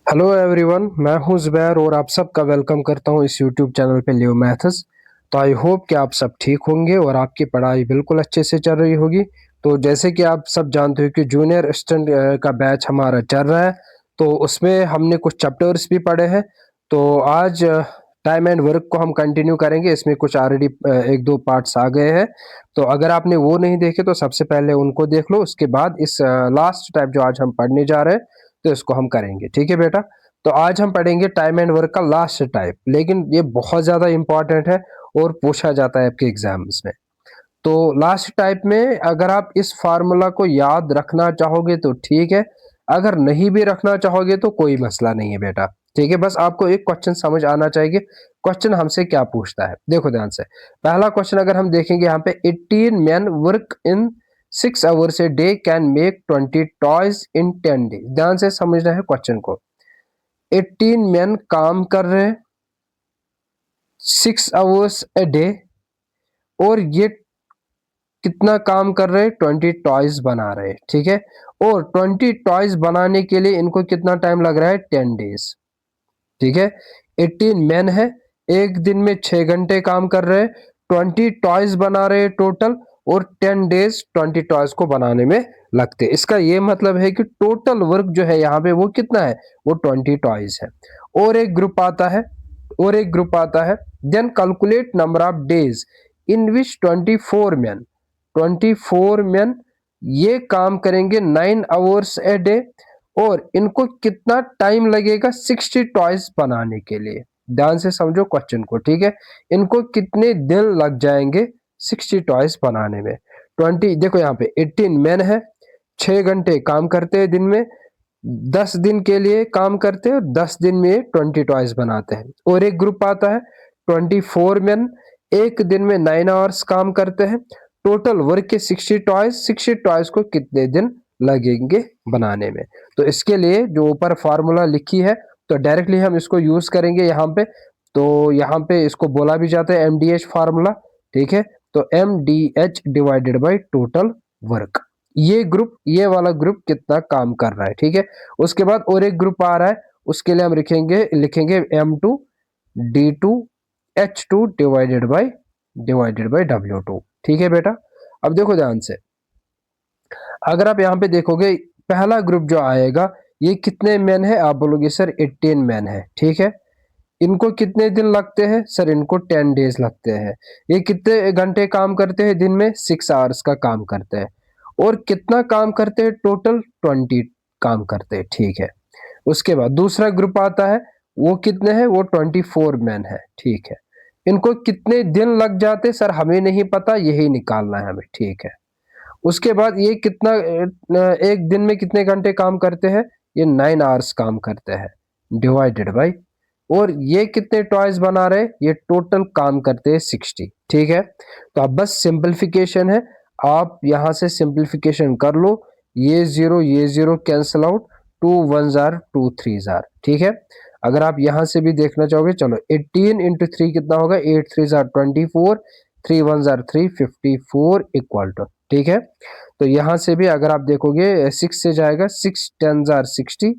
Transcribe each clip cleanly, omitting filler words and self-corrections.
Hello everyone, मैं हूं ज़ुबैर और आप सबका वेलकम करता हूं इस यूट्यूब चैनल पे लियो मैथ्स। तो आई होप कि आप सब ठीक होंगे और आपकी पढ़ाई बिल्कुल अच्छे से चल रही होगी। तो जैसे कि आप सब जानते हो कि जूनियर असिस्टेंट का बैच हमारा चल रहा है, तो उसमें हमने कुछ चैप्टर्स भी पढ़े हैं। तो आज टाइम एंड वर्क को हम कंटिन्यू करेंगे। इसमें कुछ ऑलरेडी एक दो पार्ट्स आ गए हैं, तो अगर आपने वो नहीं देखे तो सबसे पहले उनको देख लो। उसके बाद इस लास्ट टाइप जो आज हम पढ़ने जा रहे हैं तो इसको हम करेंगे। ठीक है बेटा। तो आज हम पढ़ेंगे टाइम एंड वर्क का लास्ट टाइप, लेकिन ये बहुत ज़्यादा इंपॉर्टेंट है और पूछा जाता है आपके एग्जाम्स में। तो लास्ट टाइप में अगर आप इस फार्मूला को याद रखना चाहोगे तो ठीक है, अगर नहीं भी रखना चाहोगे तो कोई मसला नहीं है बेटा। ठीक है, बस आपको एक क्वेश्चन समझ आना चाहिए। क्वेश्चन हमसे क्या पूछता है, देखो ध्यान से। पहला क्वेश्चन अगर हम देखेंगे यहाँ पे, 18 men work in 6 hours a day can make 20 toys in 10 days। ध्यान से समझना है क्वेश्चन को। 18 men काम कर रहे हैं 6 hours a day, और ये कितना काम कर रहे हैं, 20 टॉयज बना रहे हैं। ठीक है, और 20 टॉयज बनाने के लिए इनको कितना टाइम लग रहा है, 10 days। ठीक है, 18 मैन है, एक दिन में 6 घंटे काम कर रहे हैं, 20 टॉयज बना रहे हैं टोटल, और 10 डेज 20 टॉयज को बनाने में लगते हैं। इसका ये मतलब है कि टोटल वर्क जो है यहाँ पे वो कितना है, वो 20 टॉयज है। और एक ग्रुप आता है, then calculate number of days in which 24 man ये काम करेंगे 9 hours ए डे, और इनको कितना टाइम लगेगा 60 टॉयज बनाने के लिए। ध्यान से समझो क्वेश्चन को। ठीक है, इनको कितने दिन लग जाएंगे 60 टॉयज बनाने में। 20, देखो यहाँ पे 18 मैन है, 6 घंटे काम करते हैं दिन में, 10 दिन के लिए काम करते हैं, 10 दिन में 20 टॉयज बनाते हैं। और एक ग्रुप आता है 24 मैन, एक दिन में 9 hours काम करते हैं, टोटल वर्क के 60 टॉयज को कितने दिन लगेंगे बनाने में। तो इसके लिए जो ऊपर फार्मूला लिखी है, तो डायरेक्टली हम इसको यूज करेंगे यहाँ पे। तो यहाँ पे इसको बोला भी जाता है MDH फार्मूला। ठीक है, तो MDH divided by total work. ये वाला ग्रुप कितना काम कर रहा है। ठीक है, उसके बाद और एक ग्रुप आ रहा है, उसके लिए हम लिखेंगे M2D2H2 डिवाइडेड बाई W2। ठीक है बेटा। अब देखो ध्यान से, अगर आप यहाँ पे देखोगे पहला ग्रुप जो आएगा, ये कितने मैन है, आप बोलोगे सर 18 मैन है। ठीक है, इनको कितने दिन लगते हैं, सर इनको 10 डेज लगते हैं। ये कितने घंटे काम करते हैं दिन में, 6 hours का काम करते हैं। और कितना काम करते हैं, टोटल 20 काम करते हैं। ठीक है, उसके बाद दूसरा ग्रुप आता है, वो कितने हैं, वो 24 मैन है। ठीक है, इनको कितने दिन लग जाते, सर हमें नहीं पता, यही निकालना है हमें। ठीक है, उसके बाद ये कितना एक दिन में कितने घंटे काम करते हैं, ये 9 hours काम करते हैं, डिवाइडेड बाई, और ये कितने टॉयज बना रहे, ये टोटल काम करते हैं 60। ठीक है, तो अब बस सिंपलीफिकेशन है, आप यहां से सिंपलीफिकेशन कर लो। ये zero cancel out, 2 1s are 2 3s are। ठीक है, अगर आप यहां से भी देखना चाहोगे, चलो 18 इंटू 3 कितना होगा, 8 3s are 24, 3 1s are 3, 54 equal to. ठीक है, तो यहां से भी अगर आप देखोगे 6 से जाएगा, 6 10s are 60,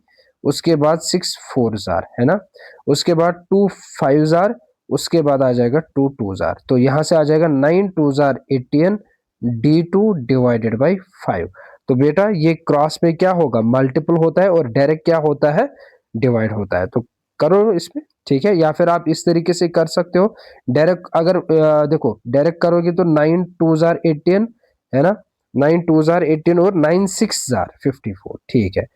उसके बाद 6 4s are, है ना, उसके बाद 2 5s are, उसके बाद आ जाएगा 2 2s are। तो यहां से आ जाएगा 9 2s are 18 D2 divided by 5। तो बेटा ये क्रॉस में क्या होगा, मल्टीपल होता है, और डायरेक्ट क्या होता है, डिवाइड होता है। तो करो इसमें। ठीक है, या फिर आप इस तरीके से कर सकते हो डायरेक्ट। अगर देखो डायरेक्ट करोगे तो 9 2s are 18, है ना, 9 2s are 18 और 9 6s are 54। ठीक है,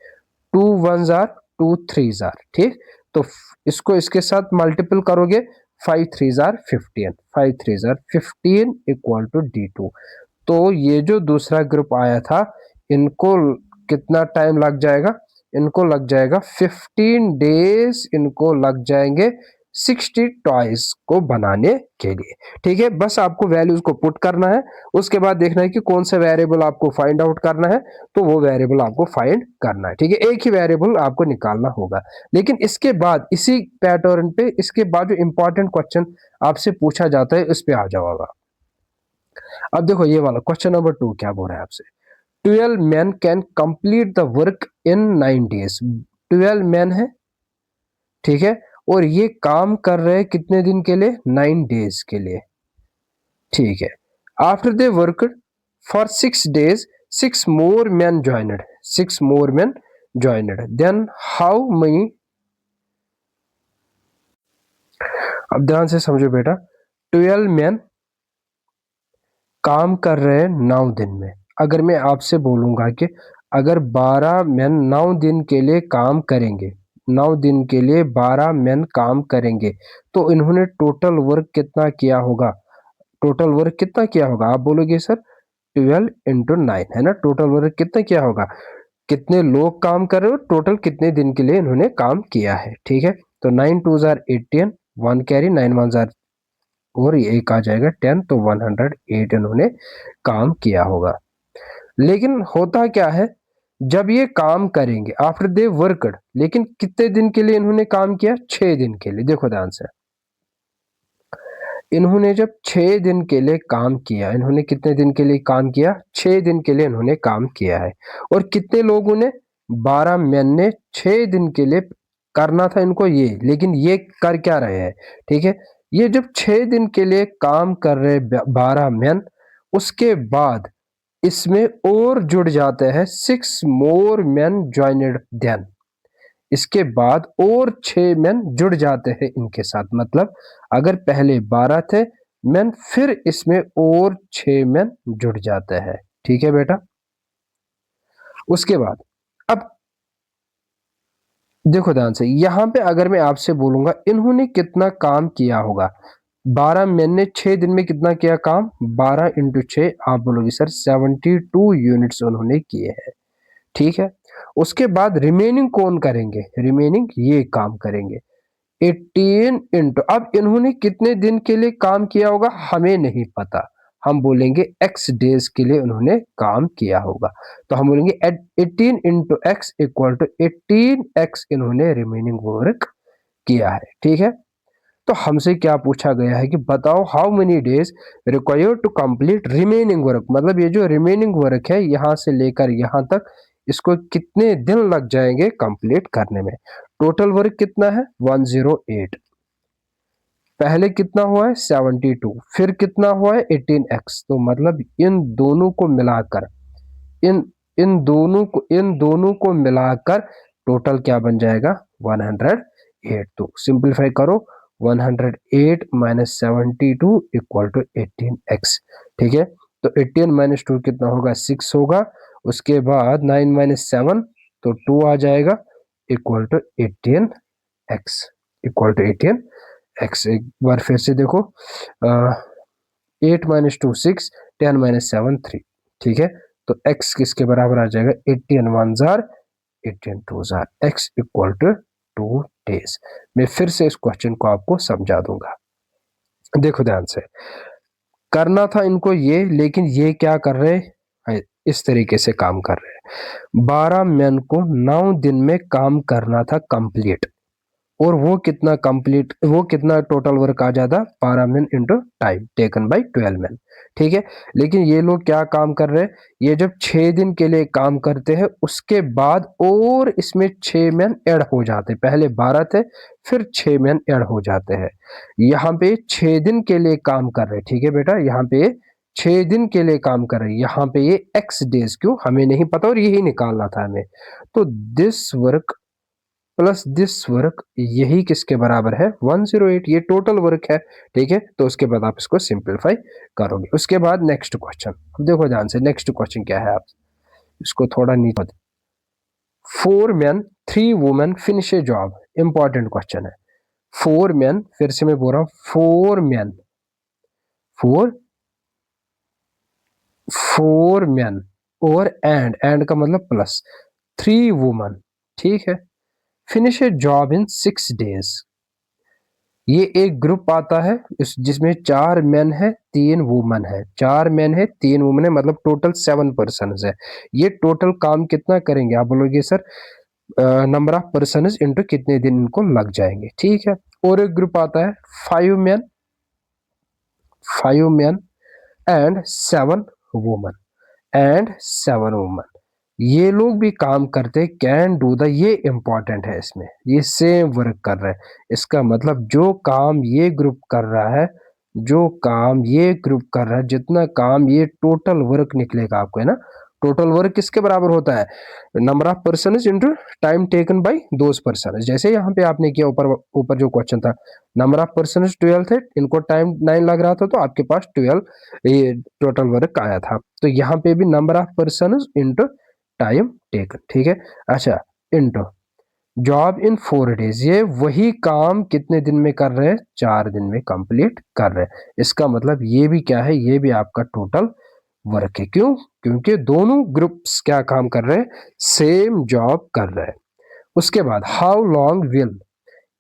2 1s are 2 3s are। ठीक, तो इसको इसके साथ मल्टीपल करोगे, 5 3s are 15, 5 3s are 15 equal to D2। तो ये जो दूसरा ग्रुप आया था, इनको कितना टाइम लग जाएगा, इनको लग जाएगा 15 डेज, इनको लग जाएंगे 60 टॉयज को बनाने के लिए। ठीक है, बस आपको वैल्यूज को पुट करना है, उसके बाद देखना है कि कौन सा वेरिएबल आपको फाइंड आउट करना है, तो वो वेरिएबल आपको फाइंड करना है। ठीक है, एक ही वेरिएबल आपको निकालना होगा। लेकिन इसके बाद इसी पैटर्न पे इसके बाद जो इंपॉर्टेंट क्वेश्चन आपसे पूछा जाता है, उस पे आ जाओगा। अब देखो ये वाला क्वेश्चन नंबर 2 क्या बोल रहा है आपसे, 12 men can complete the work in 9 days। 12 men है, ठीक है, और ये काम कर रहे हैं कितने दिन के लिए, 9 डेज के लिए, ठीक है। After they worked for 6 days 6 more men joined, 6 more men joined, then how many, अब ध्यान से समझो बेटा, 12 men काम कर रहे हैं 9 दिन में। अगर मैं आपसे बोलूंगा कि अगर 12 मैन 9 दिन के लिए काम करेंगे, 9 दिन के लिए 12 मैन काम करेंगे, तो इन्होंने टोटल वर्क कितना किया होगा, टोटल वर्क कितना किया होगा, आप बोलोगे सर 12 इंटू 9 है ना, टोटल वर्क कितना किया होगा, कितने लोग काम कर रहे हो, टोटल कितने दिन के लिए इन्होंने काम किया है, ठीक है। तो 9 2 जार 18, 1 कैरी, 9 1 जार, और ये एक आ जाएगा 10, तो 108 इन्होंने काम किया होगा। लेकिन होता क्या है, जब ये काम करेंगे आफ्टर दे वर्कड, लेकिन कितने दिन के लिए इन्होंने काम किया, 6 दिन के लिए। देखो ध्यान से, इन्होंने जब 6 दिन के लिए काम किया, इन्होंने कितने दिन के लिए काम किया, 6 दिन के लिए इन्होंने काम किया है। और कितने लोगों ने, 12 मैन ने 6 दिन के लिए करना था इनको ये, लेकिन ये कर क्या रहे हैं, ठीक है। ये जब 6 दिन के लिए काम कर रहे 12 मैन, उसके बाद इसमें और जुड़ जाते हैं 6 मोर मैन ज्वाइनेड देन, इसके बाद और 6 मैन जुड़ जाते हैं इनके साथ। मतलब अगर पहले 12 थे मैन, फिर इसमें और 6 मैन जुड़ जाते हैं, ठीक है बेटा। उसके बाद अब देखो ध्यान से, यहां पे अगर मैं आपसे बोलूंगा इन्होंने कितना काम किया होगा, 12 मैन ने 6 दिन में कितना किया काम, 12 इंटू 6, आप बोलोगे सर 72 यूनिट्स उन्होंने किए हैं, ठीक है। उसके बाद रिमेनिंग कौन करेंगे, रिमेनिंग ये काम करेंगे 18 इंटू, अब इन्होंने कितने दिन के लिए काम किया होगा हमें नहीं पता, हम बोलेंगे x डेज के लिए उन्होंने काम किया होगा, तो हम बोलेंगे 18 into x equal to 18x इन्होंने रिमेनिंग वर्क किया है, ठीक है। तो हमसे क्या पूछा गया है कि बताओ how many days required to complete remaining work, मतलब ये जो रिमेनिंग वर्क है यहां से लेकर यहां तक, इसको कितने दिन लग जाएंगे कंप्लीट करने में। टोटल वर्क कितना है 108, पहले कितना हुआ है 72, फिर कितना हुआ है 18x, तो मतलब इन दोनों को मिलाकर, इन इन दोनों को मिलाकर टोटल क्या बन जाएगा 108। तो सिंपलीफाई करो, 108 माइनस 72 इक्वल टू 18x, ठीक है। तो 18 माइनस 2 कितना होगा 6 होगा, उसके बाद 9 माइनस 7 तो 2 आ जाएगा, equal to 18x, equal to 18x। एक बार फिर से देखो, 8 माइनस 2 6, 10 माइनस 7 3, ठीक है। तो x किसके बराबर आ जाएगा, 18 1 जार 18 2 जार, x इक्वल टू 2 डेज। मैं फिर से इस क्वेश्चन को आपको समझा दूंगा, देखो ध्यान से, करना था इनको ये, लेकिन ये क्या कर रहे हैं, इस तरीके से काम कर रहे हैं। 12 मैन को 9 दिन में काम करना था कंप्लीट, और वो कितना कंप्लीट, वो कितना टोटल वर्क आ जाता 12 man into time taken bye 12 man, ठीक है। लेकिन ये लोग क्या काम कर रहे हैं, ये जब 6 दिन के लिए काम करते हैं उसके बाद और इसमें 6 मैन ऐड हो जाते, पहले 12 थे फिर 6 मैन ऐड हो जाते हैं। यहाँ पे 6 दिन के लिए काम कर रहे हैं, ठीक है बेटा, यहाँ पे 6 दिन के लिए काम कर रहे हैं, यहाँ पे ये x डेज क्यों हमें नहीं पता, और यही निकालना था हमें। तो this work plus this work, यही किसके बराबर है 108, ये टोटल वर्क है, ठीक है। तो उसके बाद आप इसको सिंपलीफाई करोगे। उसके बाद नेक्स्ट क्वेश्चन, अब देखो ध्यान से नेक्स्ट क्वेश्चन क्या है, आप इसको थोड़ा नीचे, 4 मैन 3 वुमेन फिनिश ए जॉब, इंपॉर्टेंट क्वेश्चन है। 4 मैन, फिर से मैं बोल रहा हूं 4 मैन, 4 मैन, और एंड का मतलब प्लस 3 वुमन, ठीक है, finish A job in 6 days. ये एक ग्रुप आता है जिसमें 4 मैन है 3 वुमन है, 4 मैन है 3 वुमन है, मतलब टोटल 7 पर्सन है। ये टोटल काम कितना करेंगे, आप बोलोगे sir number of person into कितने दिन इनको लग जाएंगे, ठीक है। और एक ग्रुप आता है 5 man, 5 man and 7 woman, and 7 woman. ये लोग भी काम करते, कैन डू द, ये इंपॉर्टेंट है इसमें, ये सेम वर्क कर रहे हैं। इसका मतलब जो काम ये ग्रुप कर रहा है, जो काम ये ग्रुप कर रहा है, जितना काम ये टोटल वर्क निकलेगा आपको, है ना, टोटल वर्क किसके बराबर होता है, number of person into time taken bye those person. जैसे यहाँ पे आपने किया, ऊपर ऊपर जो क्वेश्चन था, नंबर ऑफ पर्सन 12 थे, इनको टाइम 9 लग रहा था, तो आपके पास 12 ये टोटल वर्क आया था। तो यहाँ पे भी number of person into time taken, ठीक है। अच्छा, इंटू जॉब इन 4 डेज, ये वही काम कितने दिन में कर रहे हैं, 4 दिन में कंप्लीट कर रहे हैं। इसका मतलब ये भी क्या है, ये भी आपका टोटल वर्क है। क्यों? क्योंकि दोनों ग्रुप्स क्या काम कर रहे हैं, सेम जॉब कर रहे हैं। उसके बाद हाउ लॉन्ग विल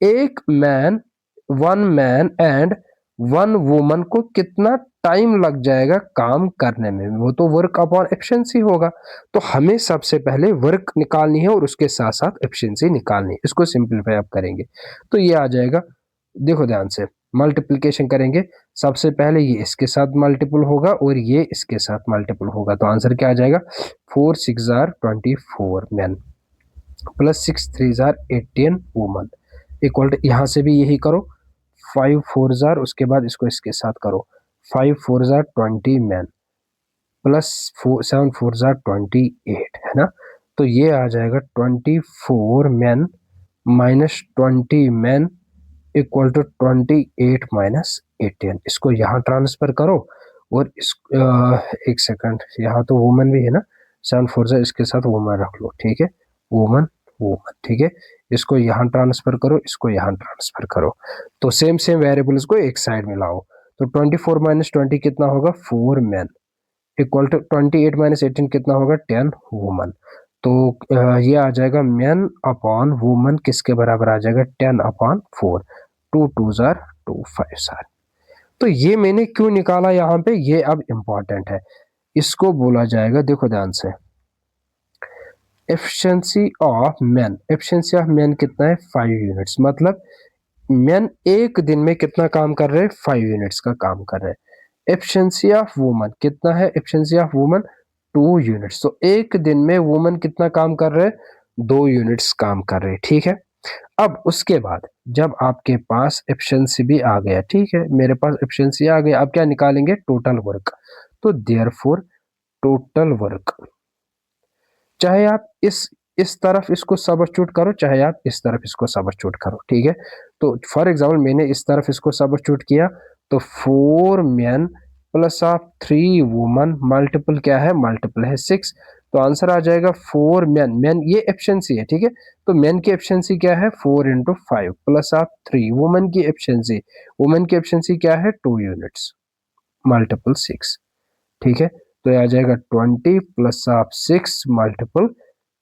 एक man, one man and one woman को कितना टाइम लग जाएगा काम करने में, वो तो वर्क अपॉन एफिशिएंसी होगा। तो हमें सबसे पहले वर्क निकालनी है और उसके साथ साथ एफिशिएंसी निकालनी है। इसको सिंपलीफाई आप करेंगे तो ये आ जाएगा, देखो ध्यान से, मल्टीप्लिकेशन करेंगे, सबसे पहले ये इसके साथ मल्टीपल होगा और ये इसके साथ मल्टीपल होगा, तो आंसर क्या आ जाएगा, 4 6 24 man plus 6 3 18 woman equal to, यहाँ से भी यही करो, 5 4 उसके बाद इसको इसके साथ करो, 5 4 20 मैन प्लस 7 4 28, है ना। तो ये आ जाएगा 24 man minus 20 man equal to 28 minus 18। इसको यहाँ ट्रांसफर करो और इस एक सेकंड, यहाँ तो वुमन भी है ना, 7 4 इसके साथ वुमन रख लो, ठीक है, वुमन वुमन, ठीक है। इसको यहाँ ट्रांसफर करो, इसको यहाँ ट्रांसफर करो, तो सेम सेम वेरिएबल्स को एक साइड में लाओ। तो 24 माइनस 20 कितना होगा, 4 मैन इक्वल टू 28 माइनस 18 कितना होगा, 10 वुमन। तो ये आ जाएगा मैन अपॉन वुमन किसके बराबर आ जाएगा, 10 अपॉन 4, 2 2 2 5 सार। तो ये मैंने क्यों निकाला यहाँ पे, ये अब इंपॉर्टेंट है, इसको बोला जाएगा, देखो ध्यान से, efficiency of man. Efficiency of man कितना है, 5 यूनिट्स, मतलब मैन एक दिन में कितना काम कर रहे हैं, 5 यूनिट्स का काम कर रहे हैं। एफिशिएंसी ऑफ वुमन कितना है, एफिशिएंसी ऑफ वुमन 2 यूनिट्स, तो एक दिन में वुमन कितना काम कर रहे हैं, 2 यूनिट्स काम कर रहे हैं, ठीक है। अब उसके बाद जब आपके पास एफिशिएंसी भी आ गया, ठीक है, मेरे पास एफिशिएंसी आ गया, अब क्या निकालेंगे, टोटल वर्क। तो देयरफॉर टोटल वर्क, चाहे आप इस तरफ इसको सबस्टिट्यूट करो, चाहे आप इस तरफ इसको सबस्टिट्यूट करो, ठीक है। तो फॉर एग्जांपल मैंने इस तरफ इसको सबस्टिट्यूट किया, तो 4 man plus of 3 woman multiple क्या है, मल्टीपल है 6, तो आंसर आ जाएगा 4 मैन, मैन ये एफिशिएंसी है, ठीक है। तो मैन की एफिशिएंसी क्या है, 4 इंटू 5 प्लस ऑफ 3, वुमन की एफिशिएंसी, वुमन की एफिशिएंसी क्या है, 2 यूनिट्स मल्टीपल 6, ठीक है। तो ये आ जाएगा 20 प्लस ऑफ 6 मल्टीपल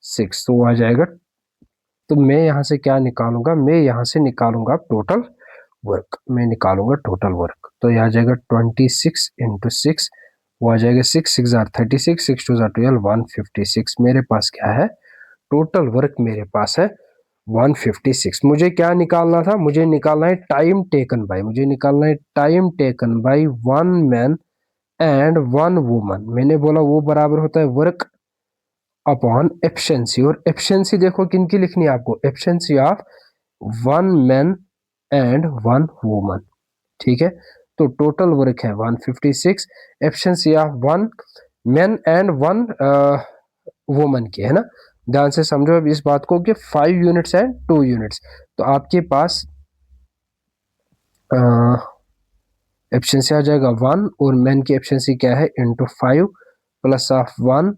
6, तो आ जाएगा, तो मैं यहाँ से क्या निकालूंगा, मैं यहाँ से निकालूंगा टोटल वर्क, मैं निकालूंगा टोटल वर्क। तो यह आ जाएगा 26 इंटू 6, वो आ जाएगा 6 6 36, 6 2 12, 156। मेरे पास क्या है, टोटल वर्क मेरे पास है 156। मुझे क्या निकालना था, मुझे निकालना है टाइम टेकन बाय, मुझे निकालना है time taken by 1 man and 1 woman. मैंने बोला वो बराबर होता है वर्क अपॉन एफिशिएंसी, और एफिशिएंसी देखो किनकी लिखनी है आपको, efficiency of 1 man and 1 woman, ठीक है। तो टोटल वर्क है 156, efficiency of 1 man and 1 woman की, है ना। ध्यान से समझो अब इस बात को कि 5 यूनिट्स एंड 2 यूनिट्स, तो आपके पास एफिशिएंसी आ जाएगा 1 और मैन की एफिशिएंसी क्या है, into 5 plus of 1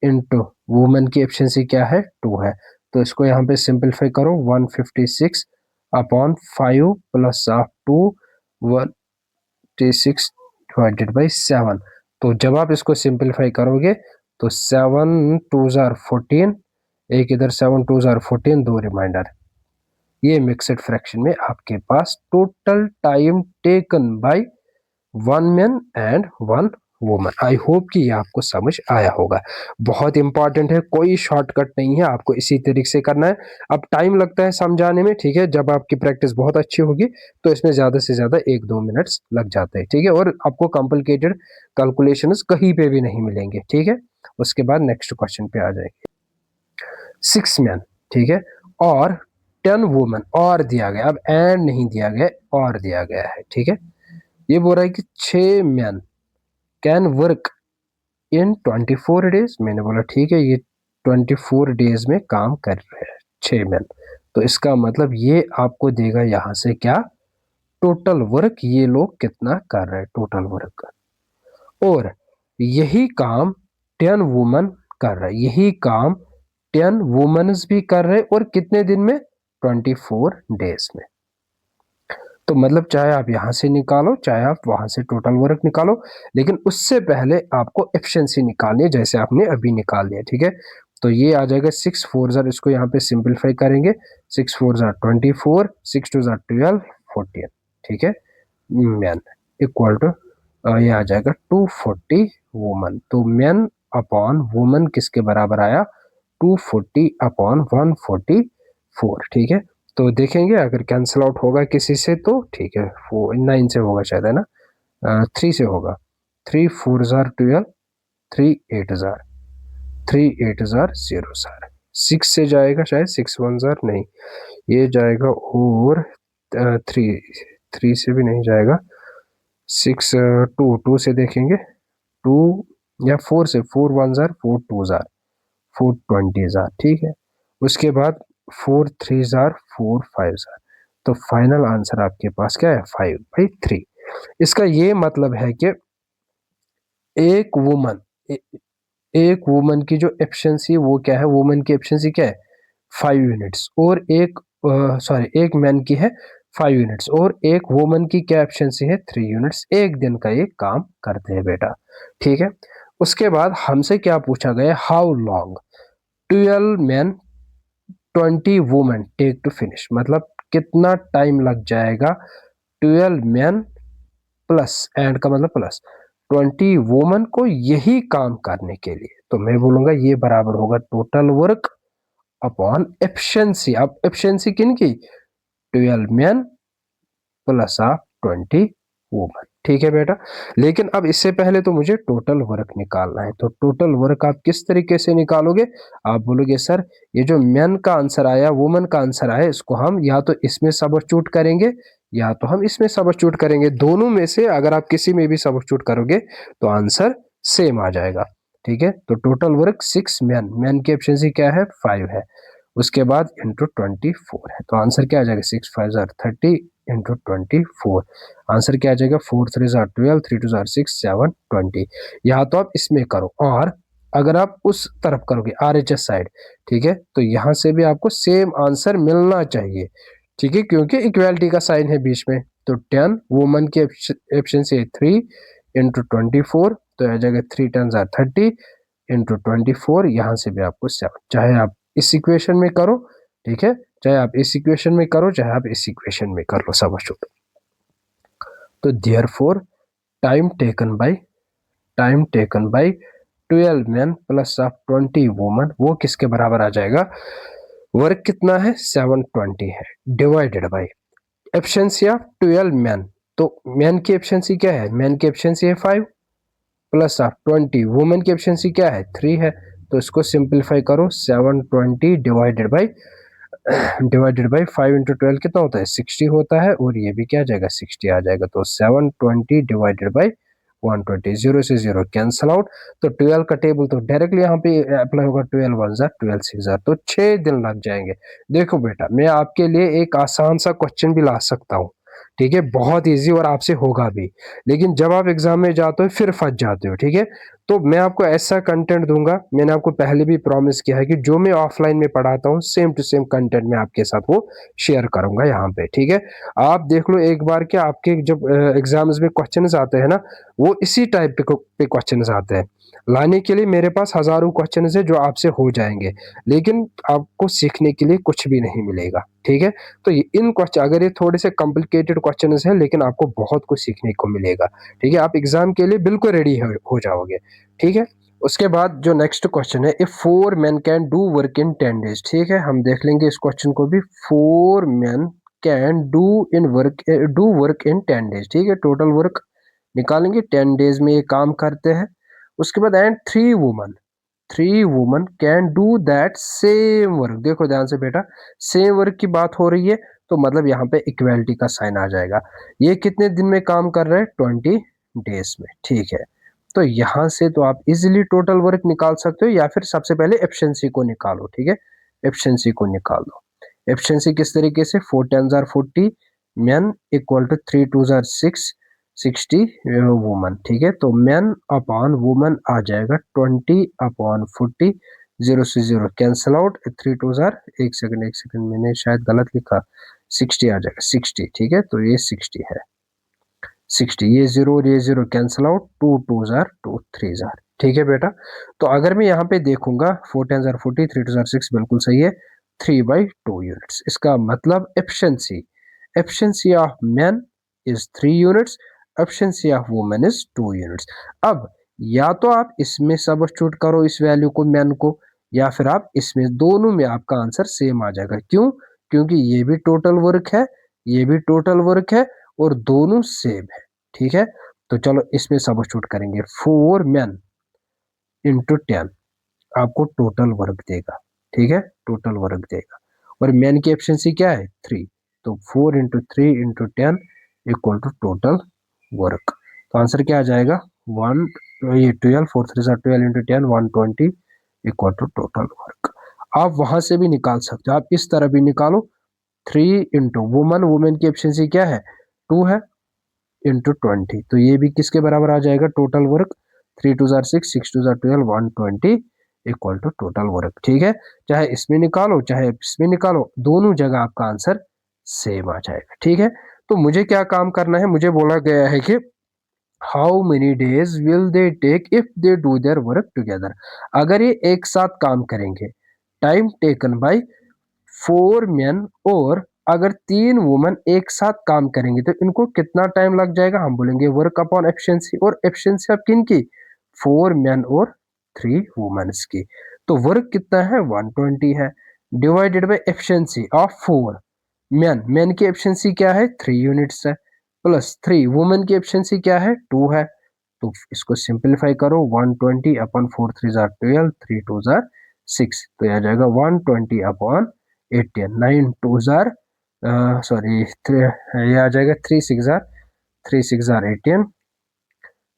into women की एफिशिएंसी क्या है, 2 है। तो इसको यहाँ पे सिंपलीफाई करो, 156 upon 5 plus of 2 156 divided by 7। तो जब आप इसको सिंपलीफाई करोगे तो 7 2 14, एक इधर 7 2 14, 2 रिमाइंडर, ये मिक्सड फ्रैक्शन में आपके पास total time taken by 1 man and 1 woman. I hope कि ये आपको समझ आया होगा, बहुत इंपॉर्टेंट है, कोई शॉर्टकट नहीं है, आपको इसी तरीके से करना है। अब टाइम लगता है समझाने में, ठीक है, जब आपकी प्रैक्टिस बहुत अच्छी होगी तो इसमें ज्यादा से ज्यादा 1-2 मिनट्स लग जाते हैं, ठीक है, और आपको कॉम्प्लिकेटेड कैलकुलेशंस कहीं पे भी नहीं मिलेंगे, ठीक है। उसके बाद नेक्स्ट क्वेश्चन पे आ जाएंगे। 6 मैन, ठीक है, और 10 वुमेन और दिया गया, अब एंड नहीं दिया गया, और दिया गया है, ठीक है। ये बोल रहा है कि 6 man can work in 24 days. मैंने बोला ठीक है, ये 24 डेज में काम कर रहे हैं 6 मैन, तो इसका मतलब ये आपको देगा यहां से क्या, टोटल वर्क, ये लोग कितना कर रहे हैं टोटल वर्क। और यही काम 10 वुमन कर रहे हैं, यही काम 10 वुमेन्स भी कर रहे हैं, और कितने दिन में, 24 डेज में। तो मतलब चाहे आप यहां से निकालो, चाहे आप वहां से टोटल वर्क निकालो, लेकिन उससे पहले आपको एफिशिएंसी निकालनी है, जैसे आपने अभी निकाल लिया, ठीक है। तो ये आ जाएगा 6 4 जार, इसको यहाँ पे सिंपलीफाई करेंगे, 6 4 जार 24, 6 2 जार 12, 14, ठीक है, मैन इक्वल टू ये आ जाएगा 240 वुमन। तो मैन अपॉन वुमन किसके बराबर आया, 240 अपॉन 144, ठीक है। तो देखेंगे अगर कैंसिल आउट होगा किसी से तो ठीक है, 9 से होगा शायद, है ना, 3 से होगा, 3 4 जार 12, 3 8 जार, 3 8 जार 0 जार, 6 से जाएगा शायद, 6 1 जार नहीं, ये जाएगा, और 3 3 से भी नहीं जाएगा, 6 2 से देखेंगे, 2 या 4 से, 4 1 जार 4 2 जार 420 जार, ठीक है। उसके बाद 4 3 जार 4 5 जार, तो फाइनल आंसर आपके पास क्या है, 5/3। इसका ये मतलब है कि एक वुमन, एक वुमन की जो एफिशिएंसी वो क्या है, वुमन की एफिशिएंसी क्या है, 5 यूनिट्स, और एक एक मैन की है 5 यूनिट्स, और एक वुमन की क्या एफिशिएंसी है, 3 यूनिट्स, एक दिन का ये काम करते हैं बेटा, ठीक है। उसके बाद हमसे क्या पूछा गया, how long 12 man 20 women take to finish, मतलब कितना टाइम लग जाएगा 12 मैन प्लस, एंड का मतलब प्लस 20 वुमेन को यही काम करने के लिए। तो मैं बोलूंगा ये बराबर होगा टोटल वर्क अपॉन एफिशिएंसी। अब एफिशिएंसी किन की, 12 मैन प्लस आप 20 वुमन, ठीक है बेटा। लेकिन अब इससे पहले तो मुझे टोटल वर्क निकालना है, तो टोटल वर्क आप किस तरीके से निकालोगे, आप बोलोगे सर ये जो मैन का आंसर आया, वुमन का आंसर आया, इसको हम या तो इसमें सबस्टिट्यूट करेंगे या तो हम इसमें सबस्टिट्यूट करेंगे, दोनों में से अगर आप किसी में भी सबस्टिट्यूट करोगे तो आंसर सेम आ जाएगा, ठीक है। तो टोटल वर्क 6 मैन, मैन की एफिशिएंसी क्या है, 5 है, उसके बाद इंटू 24 है, तो आंसर क्या आ जाएगा, 6 5 जार 30 इंटू 24, आंसर क्या आ जाएगा, 4 3 जार 12, 3 2 जार 6 7 20। यहाँ तो आप इसमें करो, और अगर आप उस तरफ करोगे RHS साइड, ठीक है, तो यहाँ से भी आपको सेम आंसर मिलना चाहिए, ठीक है, क्योंकि इक्वालिटी का साइन है बीच में। तो 10 वुमन की एफिशिएंसी है 3 इंटू 24, तो आ जाएगा 3 10 जार 30 इंटू 24, यहाँ से भी आपको 7, चाहे आप इस इक्वेशन में करो, ठीक है, चाहे आप इस इक्वेशन में करो, चाहे आप इस इक्वेशन में कर लो, सबस्टिट्यूट। तो therefore time taken bye 12 man plus of 20 woman, वो किसके बराबर आ जाएगा, वर्क कितना है 720 है, divided by efficiency of 12 man, तो मैन की एफिशिएंसी क्या है, मैन की एफिशिएंसी है 5 प्लस ऑफ 20, वुमेन की एफिशिएंसी क्या है, 3 है, तो इसको सिंपलीफाई करो, 720 डिवाइडेड बाई 5 इंटू 12 कितना होता है, 60 होता है, और ये भी क्या आ जाएगा, 60 आ जाएगा। तो 720 डिवाइडेड बाई 120, 0 से 0 कैंसल आउट, तो 12 का टेबल तो डायरेक्टली यहाँ पे अप्लाई होगा, 12 1 जार 12 6 जार, तो 6 दिन लग जाएंगे। देखो बेटा, मैं आपके लिए एक आसान सा क्वेश्चन भी ला सकता हूँ, ठीक है, बहुत इजी, और आपसे होगा भी, लेकिन जब आप एग्जाम में जाते हो फिर फंस जाते हो, ठीक है। तो मैं आपको ऐसा कंटेंट दूंगा, मैंने आपको पहले भी प्रॉमिस किया है कि जो मैं ऑफलाइन में पढ़ाता हूँ सेम टू सेम कंटेंट मैं आपके साथ वो शेयर करूंगा यहाँ पे, ठीक है। आप देख लो एक बार, क्या आपके जब एग्जाम्स में क्वेश्चंस आते हैं ना, वो इसी टाइप पे क्वेश्चंस आते हैं, लाने के लिए मेरे पास हजारों क्वेश्चंस है जो आपसे हो जाएंगे, लेकिन आपको सीखने के लिए कुछ भी नहीं मिलेगा, ठीक है। तो इन क्वेश्चन, अगर ये थोड़े से कॉम्प्लिकेटेड क्वेश्चंस हैं, लेकिन आपको बहुत कुछ सीखने को मिलेगा, ठीक है, आप एग्जाम के लिए बिल्कुल रेडी हो जाओगे, ठीक है। उसके बाद जो नेक्स्ट क्वेश्चन है, if 4 men can do work in 10 days, ठीक है, हम देख लेंगे इस क्वेश्चन को भी, 4 men can do work in 10 days, ठीक है, टोटल वर्क निकालेंगे, 10 days में ये काम करते हैं। उसके बाद and 3 woman, 3 woman can do that same work. देखो ध्यान से बेटा, सेम वर्क की बात हो रही है तो मतलब यहाँ पे इक्वेलिटी का साइन आ जाएगा। ये कितने दिन में काम कर रहे हैं? 20 डेज में। ठीक है, तो यहां से तो आप इजिली टोटल वर्क निकाल सकते हो, या फिर सबसे पहले एफिशिएंसी को निकालो। ठीक है, एफिशिएंसी को निकाल दो। एफिशिएंसी किस तरीके से? 4 10 are 40 man equal to 3 2 are 6 60 woman. ठीक है, तो मैन अपॉन वुमन आ जाएगा 20 अपॉन 40, 0 से 0 कैंसिल आउट, 3 2 आर, एक सेकंड मैंने शायद गलत लिखा, 60 आ जाएगा 60। ठीक है, तो ये 60 है, 60, ये 0 और ये 0 कैंसिल आउट, 2 2 आर 2 3 आर। ठीक है बेटा, तो अगर मैं यहाँ पे देखूंगा 4 10 आर 40, 3 2 आर 6, बिल्कुल सही है, 3/2 यूनिट्स। इसका मतलब efficiency, efficiency of man is 3 units, efficiency of women is 2 units. अब या तो आप इसमें सब्स्टिट्यूट करो इस वैल्यू को, मैन को, या फिर आप इसमें, दोनों में आपका आंसर सेम आ जाएगा। क्यों? क्योंकि ये भी टोटल वर्क है, ये भी टोटल वर्क है, और दोनों सेम है। ठीक है, तो चलो इसमें सब्स्टिट्यूट करेंगे। 4 मैन इंटू 10 आपको टोटल वर्क देगा। ठीक है, टोटल वर्क देगा, और मैन की एफिशिएंसी क्या है? 3, तो 4 into 3 into 10 equal to total work. तो आंसर क्या आ जाएगा? 1, ये 12, 4 3 12 into 10 120 equal to total work. आप वहां से भी निकाल सकते हो, आप इस तरह भी निकालो। 3 इंटू वुमन, वुमेन की एफिशिएंसी क्या है? 2 है, इंटू 20, तो ये भी किसके बराबर आ जाएगा? Total work. 3 2 are 6, 6 2 are 12, 120 equal to total work. ठीक है, चाहे इसमें निकालो चाहे इसमें निकालो, दोनों जगह आपका आंसर सेम आ जाएगा। ठीक है, तो मुझे क्या काम करना है? मुझे बोला गया है कि how many days will they take if they do their work together. अगर ये एक साथ काम करेंगे, टाइम टेकन बाय 4 मैन, और अगर 3 वुमन एक साथ काम करेंगे तो इनको कितना टाइम लग जाएगा? हम बोलेंगे वर्क अपॉन एफिशिएंसी, और एफिशिएंसी अब किन की? 4 मैन और 3 वुमेन्स की। तो वर्क कितना है? 120 है, divided by efficiency of 4 man, man की एफिशिएंसी क्या है? 3 यूनिट्स है, प्लस 3 वुमेन की एफिशिएंसी क्या है? 2 है। तो इसको सिंपलीफाई करो, 120 अपॉन 4 3 जार 12, 3 2 जार 6, तो आ जाएगा 120 अपॉन 18, 9 2 जार, सॉरी, ये आ जाएगा 3 6 jar, 3 6 jar 18,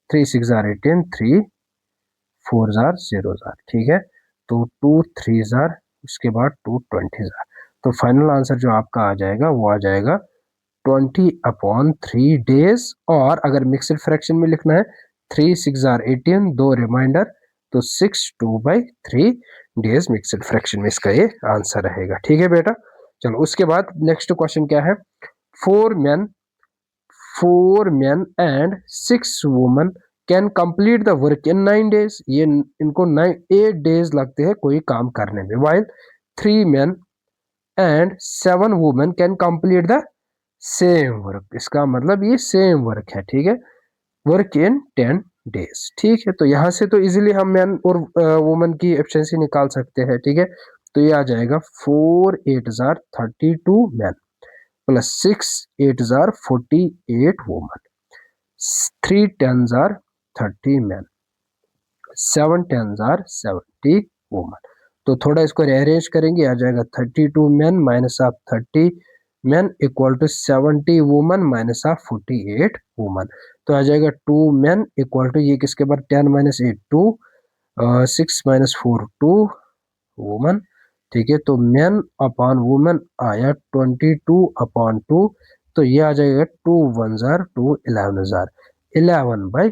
3 6 jar 18, 3 4 jar 0 jar. ठीक है, तो 2 3 जार, उसके बाद 2 20 जार। तो फाइनल आंसर जो आपका आ जाएगा वो आ जाएगा 20 अपॉन 3 डेज, और अगर मिक्सड फ्रैक्शन में लिखना है 3 6 आर 18, 2 रिमाइंडर, तो 6 2/3 डेज मिक्सड फ्रैक्शन में इसका ये आंसर रहेगा। ठीक है बेटा, चलो उसके बाद नेक्स्ट क्वेश्चन क्या है? 4 man 4 man and 6 woman can complete the work in 9 days. ये इनको 8 डेज लगते हैं कोई काम करने में, while 3 man and 7 women can complete the same work. इसका मतलब ये सेम वर्क है। ठीक है, वर्क इन 10 डेज। ठीक है, तो यहां से तो इजीली हम मैन और वुमेन की एफिशिएंसी निकाल सकते हैं। ठीक है, तो ये आ जाएगा 4 8 जार 32 मैन, प्लस 6 8 जार 48 वुमेन, 3 10 जार 30 मैन, 7 10 जार 70 वुमेन। तो थोड़ा इसको rearrange करेंगे, आ जाएगा 32 man minus of 30 man equal to 70 woman minus of 48 woman. तो आ जाएगा 2 मैन इक्वल टू, ये किसके बाद 10 माइनस 8 2, 6 माइनस 4 2 वुमन। ठीक है, तो मैन अपॉन वुमन आया 22 अपॉन 2, तो ये आ जाएगा 2 1 जार 2 11 जार, 11/1,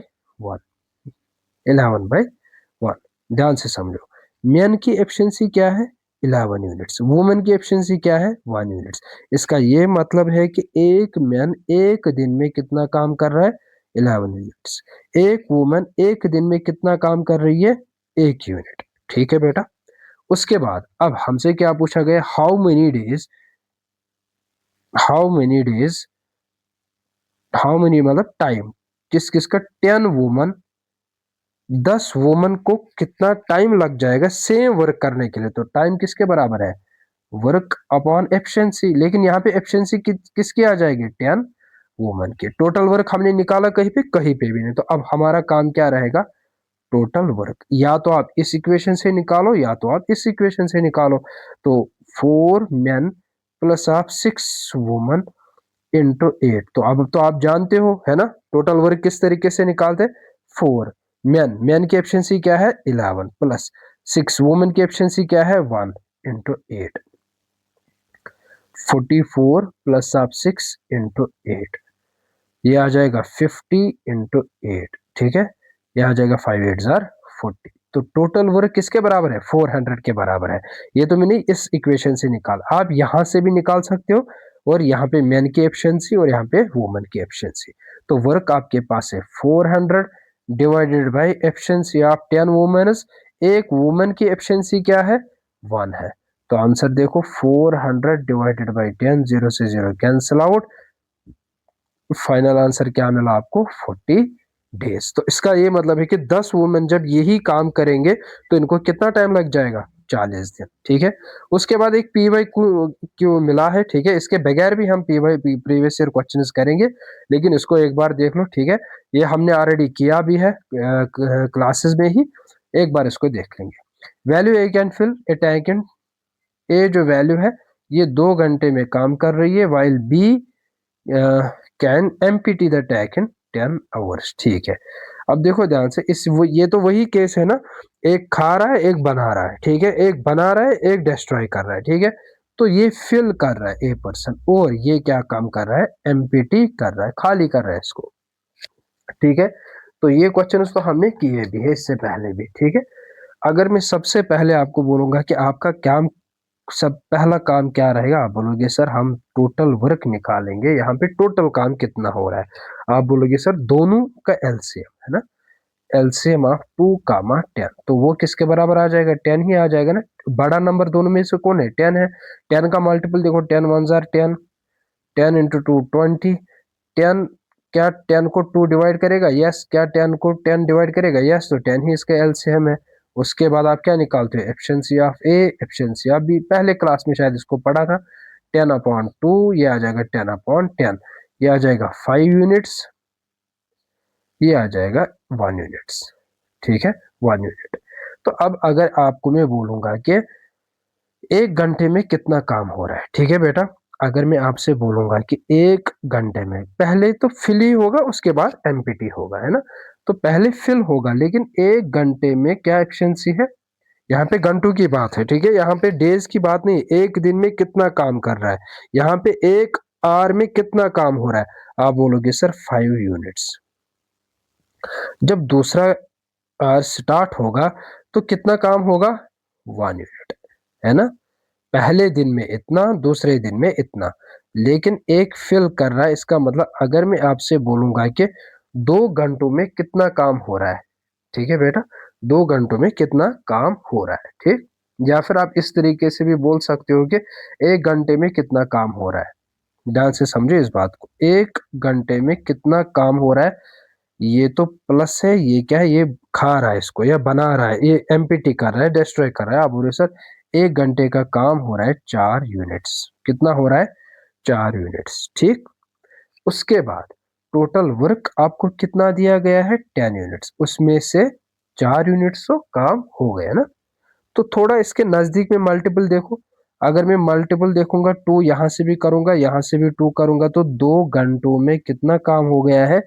11/1। ध्यान से समझो, मैन की एफिशिएंसी क्या है? 11 यूनिट्स, वुमेन की एफिशिएंसी क्या है? 1 यूनिट्स। इसका ये मतलब है कि एक मैन एक दिन में कितना काम कर रहा है? 11 यूनिट्स। एक वुमेन एक दिन में कितना काम कर रही है? 1 यूनिट। ठीक है बेटा, उसके बाद अब हमसे क्या पूछा गया? How many days, how many days, how many मतलब टाइम, किस किस का? 10 वुमन, 10 वुमन को कितना टाइम लग जाएगा सेम वर्क करने के लिए? तो टाइम किसके बराबर है? वर्क अपॉन एफिशिएंसी, लेकिन यहाँ पे एफिशिएंसी किसकी आ जाएगी? 10 वुमन की। टोटल वर्क हमने निकाला कहीं पे? कहीं पे भी नहीं। तो अब हमारा काम क्या रहेगा? टोटल वर्क, या तो आप इस इक्वेशन से निकालो या तो आप इस इक्वेशन से निकालो। तो 4 men प्लस आप 6 women इंटू 8, तो अब तो आप जानते हो है ना टोटल वर्क किस तरीके से निकालते। 4 men की एफिशिएंसी क्या है 11 प्लस 6 women की एफिशिएंसी क्या है 1 इंटू 8, 44 प्लस आप 6 इंटू 8, ये आ जाएगा 50 इंटू 8, ठीक है। ये आ जाएगा 5 8 जार 40। तो टोटल वर्क किसके बराबर है 400 के बराबर है। ये तो मैंने इस इक्वेशन से निकाल, आप यहां से भी निकाल सकते हो, और यहाँ पे मैन की एफिशिएंसी और यहाँ पे वुमन की एफिशिएंसी। तो वर्क आपके पास है 400 divided by efficiency of 10 womens, एक वुमन की एफिशिएंसी क्या है 1 है। तो आंसर देखो 400 डिवाइडेड बाय 10, 0 से 0 कैंसिल आउट, फाइनल आंसर क्या मिला आपको 40 डेज। तो इसका ये मतलब है कि 10 वुमेन जब यही काम करेंगे तो इनको कितना टाइम लग जाएगा 40 दिन, ठीक है। उसके बाद एक पी वाई क्यू मिला है, ठीक है, इसके बगैर भी हम P Y previous year questions करेंगे, लेकिन इसको एक बार देख लो, ठीक है। ये हमने ऑलरेडी किया भी है क्लासेस में ही, एक बार इसको देख लेंगे। Value A can fill a tank in, A जो वैल्यू है ये 2 घंटे में काम कर रही है, while B can empty the tank in 10 hours, ठीक है। अब देखो ध्यान से, ये तो वही केस है ना, एक खा रहा है एक बना रहा है, ठीक है, एक बना रहा है एक डिस्ट्रॉय कर रहा है, ठीक है। तो ये फिल कर रहा है ए पर्सन, और ये क्या काम कर रहा है एम्पटी कर रहा है, खाली कर रहा है इसको, ठीक है। तो ये क्वेश्चन तो हमने किए भी है इससे पहले भी, ठीक है। अगर मैं सबसे पहले आपको बोलूंगा कि आपका क्या सब पहला काम क्या रहेगा, आप बोलोगे सर हम टोटल वर्क निकालेंगे, यहाँ पे टोटल काम कितना हो रहा है। आप बोलोगे सर दोनों का एलसीएम है ना, एलसीएम ऑफ 2, 10, तो वो किसके बराबर आ जाएगा 10 ही आ जाएगा ना। बड़ा नंबर दोनों में से कौन है 10 है, 10 का मल्टीपल देखो 10 1 जार 10, 10 इंटू 2 20, 10 क्या 10 को 2 डिवाइड करेगा, यस, क्या 10 को 10 डिवाइड करेगा, यस, तो 10 ही इसका एलसीएम है। उसके बाद आप क्या निकालते हो efficiency of A, efficiency of B, पहले क्लास में शायद इसको पढ़ा था, 10/2, ये आ जाएगा 10/10, ये आ जाएगा 5 यूनिट्स, ये आ जाएगा 1 यूनिट्स, ठीक है, 1 यूनिट। तो अब अगर आपको मैं बोलूंगा कि 1 घंटे में कितना काम हो रहा है, ठीक है बेटा, अगर मैं आपसे बोलूंगा कि 1 घंटे में पहले तो फिल ही होगा उसके बाद एमपीटी होगा, है ना। तो पहले फिल होगा, लेकिन 1 घंटे में क्या एफिशिएंसी है, यहाँ पे घंटों की बात है, ठीक है, यहाँ पे डेज की बात नहीं, एक दिन में कितना काम कर रहा है, यहाँ पे 1 आवर में कितना काम हो रहा है। आप बोलोगे सर 5 यूनिट्स। जब दूसरा आवर स्टार्ट होगा तो कितना काम होगा 1 यूनिट, है ना। पहले दिन में इतना, दूसरे दिन में इतना, लेकिन एक फिल कर रहा है, इसका मतलब अगर मैं आपसे बोलूंगा कि 2 घंटों में कितना काम हो रहा है, ठीक है बेटा, 2 घंटों में कितना काम हो रहा है, ठीक। या फिर आप इस तरीके से भी बोल सकते हो कि 1 घंटे में कितना काम हो रहा है। ध्यान से समझे इस बात को, 1 घंटे में कितना काम हो रहा है, ये तो प्लस है, ये क्या है, ये खा रहा है इसको या बना रहा है, ये एम्पटी कर रहा है, डिस्ट्रॉय कर रहा है। आप बोले सर 1 घंटे का काम हो रहा है 4 यूनिट्स, कितना हो रहा है 4 यूनिट्स, ठीक। उसके बाद टोटल वर्क आपको कितना दिया गया है 10 यूनिट्स, उसमें से 4 यूनिट्स तो काम हो गया ना। तो थोड़ा इसके नजदीक में मल्टीपल देखो, अगर मैं मल्टीपल देखूंगा 2 यहां से भी करूंगा यहां से भी 2 करूंगा, तो 2 घंटों में कितना काम हो गया है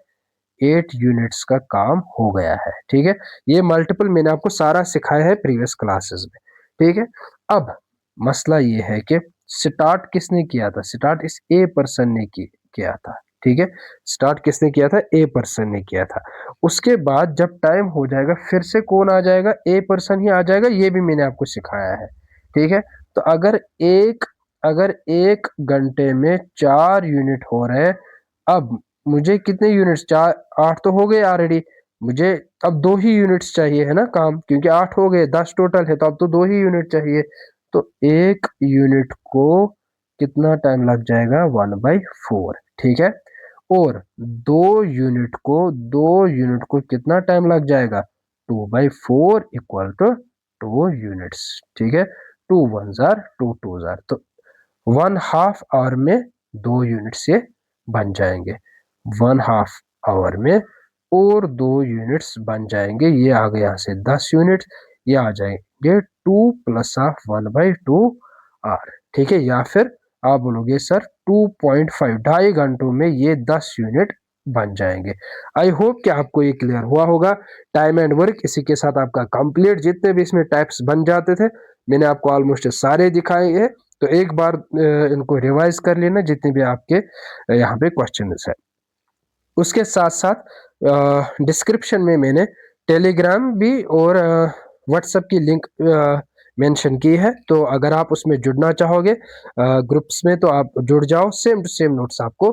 8 यूनिट्स का काम हो गया है, ठीक है। ये मल्टीपल मैंने आपको सारा सिखाया है प्रीवियस क्लासेस में, ठीक है। अब मसला ये है कि स्टार्ट किसने किया था, स्टार्ट इस ए पर्सन ने किया था, ठीक है। स्टार्ट किसने किया था ए पर्सन ने किया था। उसके बाद जब टाइम हो जाएगा फिर से कौन आ जाएगा ए पर्सन ही आ जाएगा, ये भी मैंने आपको सिखाया है, ठीक है। तो अगर 1 घंटे में 4 यूनिट हो रहे हैं, अब मुझे कितने यूनिट्स, 8 तो हो गए ऑलरेडी, मुझे अब 2 ही यूनिट्स चाहिए है ना काम, क्योंकि 8 हो गए 10 टोटल है, तो अब तो 2 ही यूनिट चाहिए। तो 1 यूनिट को कितना टाइम लग जाएगा 1/4, ठीक है। और 2 यूनिट को कितना टाइम लग जाएगा 2/4 इक्वल टू 2 यूनिट्स, ठीक है। 2 1 जार 2 2 जार, तो 1/2 आवर में 2 यूनिट से बन जाएंगे, 1/2 आवर में और 2 यूनिट्स बन जाएंगे। ये आ गए यहाँ से 10 यूनिट, ये आ जाएंगे 2 प्लस ऑफ 1/2 आर। ठीक है, या फिर आप बोलोगे सर 2.5, 2.5 घंटों में ये 10 यूनिट बन जाएंगे। आई होप कि आपको ये क्लियर हुआ होगा। टाइम एंड वर्क इसी के साथ आपका कंप्लीट। जितने भी इसमें टाइप्स बन जाते थे मैंने आपको ऑलमोस्ट सारे दिखाए हैं, तो एक बार इनको रिवाइज कर लेना जितने भी आपके यहाँ पे क्वेश्चन है। उसके साथ साथ डिस्क्रिप्शन में मैंने टेलीग्राम भी और व्हाट्सएप की लिंक मेंशन की है, तो अगर आप उसमें जुड़ना चाहोगे ग्रुप्स में तो आप जुड़ जाओ। सेम टू सेम नोट्स आपको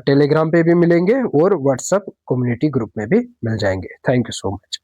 टेलीग्राम पे भी मिलेंगे और व्हाट्सएप कम्युनिटी ग्रुप में भी मिल जाएंगे। Thank you so much.